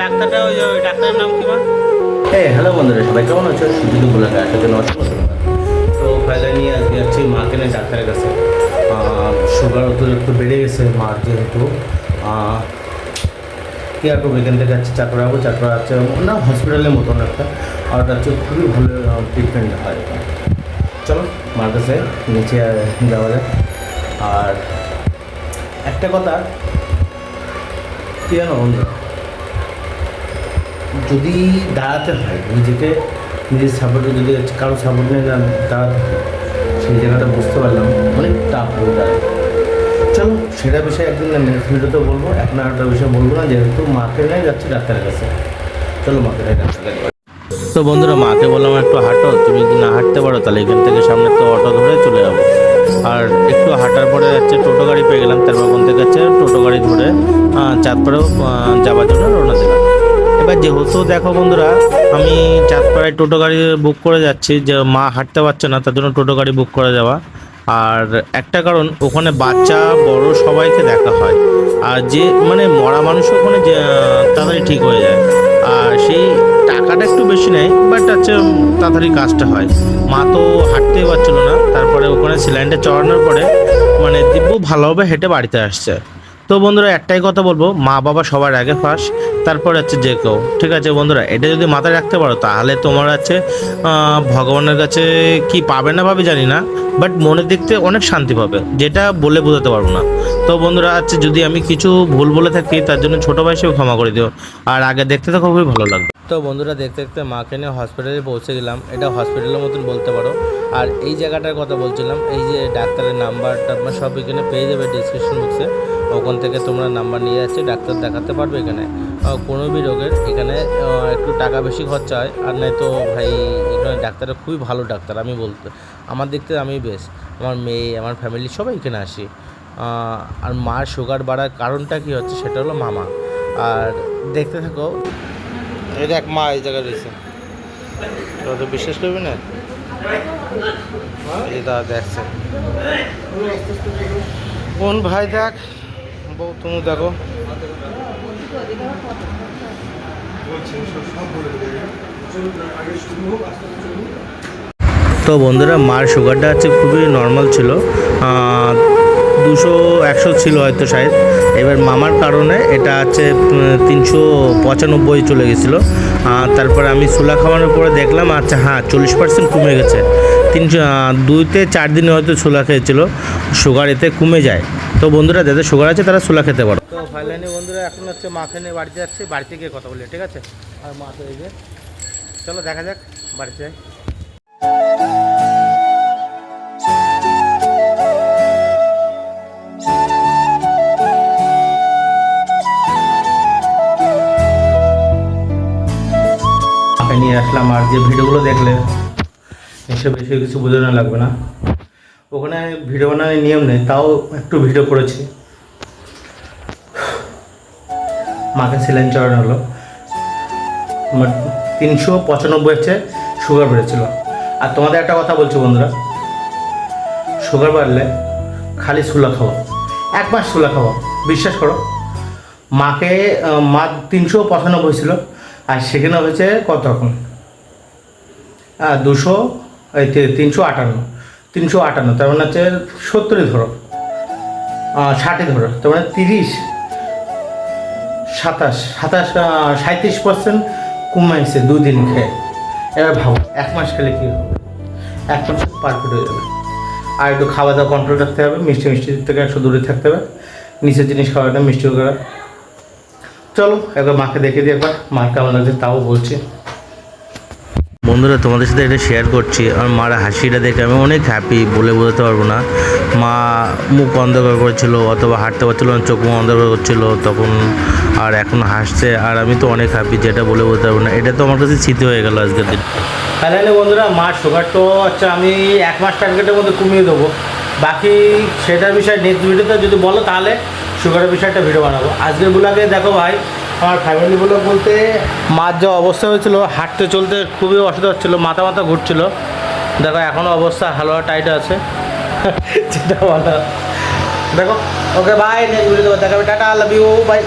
ডাক্তারটা ওই ডাক্তারের নাম কি? হ্যালো বন্ধুরা, সবাই কেমন আছো? সুজিত বলাকে আসার জন্য অসংখ্য ধন্যবাদ। তো ফাইনালি নিয়ে আজকে যাচ্ছি মাকে নিয়ে ডাক্তারের কাছে। সুগার অতিরিক্ত বেড়ে গেছে মার, যেহেতু কি আর করবো, এখান থেকে যাচ্ছি চাকরাবো। চাকরা আছে না হসপিটালের মতন একটা, আর ওটা হচ্ছে খুবই ভালো ট্রিটমেন্ট হয়। চলো মার কাছে নিচে যাওয়া যায়। আর একটা কথা কি জানো বন্ধুরা, যদি দাঁড়াতে হয় নিজেকে, নিজের সাপোর্টে যদি কারো সাপোর্ট নিয়ে দাঁড়াতে হয়, সেই জায়গাটা বুঝতে পারলাম অনেক টাফ হয়ে দাঁড়ায়। চলো সেটা বিষয়ে একদিন নেক্সট ভিডিওতে বলবো, এখন একটা বিষয় বলবো না, যেহেতু মাকে নিয়ে যাচ্ছি ডাক্তারের কাছে। চলো মাকে নিয়ে ডাক্তারের কাছে। তো বন্ধুরা, মাকে বললাম একটু হাঁটো, তুমি যদি না হাঁটতে পারো তাহলে এখান থেকে সামনে তো অটো ধরে চলে যাবো। আর একটু হাঁটার পরে যাচ্ছে টোটো গাড়ি পেয়ে গেলাম, তারপর ওখান থেকে যাচ্ছে টোটো গাড়ি ধরে চাঁদপাড়াও যাওয়ার জন্য রওনা দিলাম। এবার যেহেতু দেখো বন্ধুরা, আমি চাঁদপাড়ায় টোটো গাড়ি বুক করে যাচ্ছি, যে মা হাঁটতে পারছে না তার জন্য টোটো গাড়ি বুক করে যাওয়া। আর একটা কারণ, ওখানে বাচ্চা বড় সবাইকে দেখা হয়, আর যে মানে মরা মানুষ ওখানে তাড়াতাড়ি ঠিক হয়ে যায়। আর সেই টাকাটা একটু বেশি নেয়, বাট হচ্ছে তাড়াতাড়ি কাজটা হয়। মা তো হাঁটতেই পারছিল না, তারপরে ওখানে সিলিন্ডার চড়ানোর পরে মানে দিব্যু ভালোভাবে হেঁটে বাড়িতে আসছে। তো বন্ধুরা, একটাই কথা বলবো, মা বাবা সবার আগে ফার্স্ট, তারপর হচ্ছে যে কেউ। ঠিক আছে বন্ধুরা, এটা যদি মাথায় রাখতে পারো তাহলে তোমার হচ্ছে ভগবানের কাছে কি পাবে না পাবে জানি না, বাট মনের দিক থেকে অনেক শান্তি পাবে, যেটা বলে বোঝাতে পারবো না। তো বন্ধুরা, আছে যদি আমি কিছু ভুল বলে থাকি তার জন্য ছোটো ভাই হিসেবে ক্ষমা করে দিও। আর আগে দেখতে তো খুবই ভালো লাগবে। তো বন্ধুরা, দেখতে দেখতে মাকে নিয়ে হসপিটালে পৌঁছে গেলাম। এটা হসপিটালের মতন বলতে পারো। আর এই জায়গাটার কথা বলছিলাম, এই যে ডাক্তারের নাম্বারটা সব এখানে পেয়ে যাবে ডিসক্রিপশন বক্সে। ওখান থেকে তোমরা নাম্বার নিয়ে যাচ্ছে, ডাক্তার দেখাতে পারবে। এখানে কোনো বি রোগের এখানে একটু টাকা বেশি খরচা হয়, আর নাই তো ভাই এখানে ডাক্তাররা খুবই ভালো ডাক্তার। আমি বলতে আমার দিক থেকে আমি বেশ, আমার মেয়ে আমার ফ্যামিলি সবাই এখানে আসি। আর মার সুগার বাড়ার কারণটা কি হচ্ছে সেটা হলো মামা। আর দেখতে থাকো, এই দেখ মা এই জায়গায় রয়েছে, তোরা তো বিশ্বাস করবি না, এই দাদা দেখছে কোন ভাই, দেখ বউ তুমি দেখো। তো বন্ধুরা, মার সুগারটা হচ্ছে খুবই নর্মাল ছিল, 200-100 ছিল হয়তো শায়দ। এবার মামার কারণে এটা হচ্ছে 395 চলে গেছিলো। তারপরে আমি সুলা খাওয়ানোর পরে দেখলাম আচ্ছা হ্যাঁ 40% কমে গেছে। 2-4 দিনে হয়তো সুলা খেয়েছিল, সুগার এতে কমে যায়। তো বন্ধুরা, যাদের সুগার আছে তারা সুলা খেতে পারো। তো ফাইনালি বন্ধুরা, এখন হচ্ছে মাকে নিয়ে বাড়িতে যাচ্ছি, বাড়িতে গিয়ে কথা বলি, ঠিক আছে? আর মা তো এই যে, চলো দেখা যাক বাড়িতে যাই। নিয়ে আসলাম, আর যে ভিডিওগুলো দেখলে এসে বেশি কিছু বোঝানো লাগবে না। ওখানে ভিডিও বানানোর নিয়ম নেই, তাও একটু ভিডিও করেছি। মাকে স্যালাইন চড়ানো হলো, 395 হচ্ছে সুগার বেড়েছিল। আর তোমাদের একটা কথা বলছি বন্ধুরা, সুগার বাড়লে খালি সুলা খাওয়া, 1 মাস সুলা খাওয়া, বিশ্বাস করো। মাকে মা 395 ছিল, আর সেখানে হয়েছে কত এখন 358, তার মানে হচ্ছে 70 ধরো, 60 ধরো, তার মানে 30, 27, 37% কমাইছে 2 দিন খেয়ে। এবার ভাবো 1 মাস খেলে কী হবে, 1 মাস পারফেক্ট হয়ে যাবে। আর একটু খাওয়া দাওয়া কন্ট্রোল রাখতে হবে, মিষ্টি থেকে একটু দূরে থাকতে হবে, নিচের জিনিস খাওয়াটা মিষ্টি করা। চলো একবার মাকে দেখে দিই, একবার মার কেমন লাগছে তাও বলছি। বন্ধুরা, তোমাদের সাথে এটা শেয়ার করছি, আর মার হাসিটা দেখে আমি অনেক হ্যাপি, বলে বোঝাতে পারবো না। মা মুখ অন্ধকার করেছিল, অথবা হাঁটতে পারছিল না, চোখ মুখ অন্ধকার করছিল তখন, আর এখন হাসছে, আর আমি তো অনেক হ্যাপি, যেটা বলে বোঝাতে পারবো না। এটা তো আমার কাছে স্মৃতি হয়ে গেল আজকের দিন। তাহলে বন্ধুরা, মার সুগার তো আচ্ছা আমি 1 মাস টার্গেটের মধ্যে কমিয়ে দেবো। বাকি সেটার বিষয়ে নেক্সট ভিডিওতে যদি বলো তাহলে সুগারের বিষয়ে একটা ভিডিও বানাবো। আজকের ব্লগে দেখো ভাই, আমার ফ্যামিলি ব্লগ বলতে মার যা অবস্থা হয়েছিল, হাঁটতে চলতে খুবই অসুবিধা হচ্ছিলো, মাথা ঘুরছিল। দেখো এখনও অবস্থা হালুয়া টাইট আছে, যেটা বলো। দেখো ওকে বাই, নেক্সট ভিডিওতে দেখাবে, টাটা, লাভ ইউ, বাই।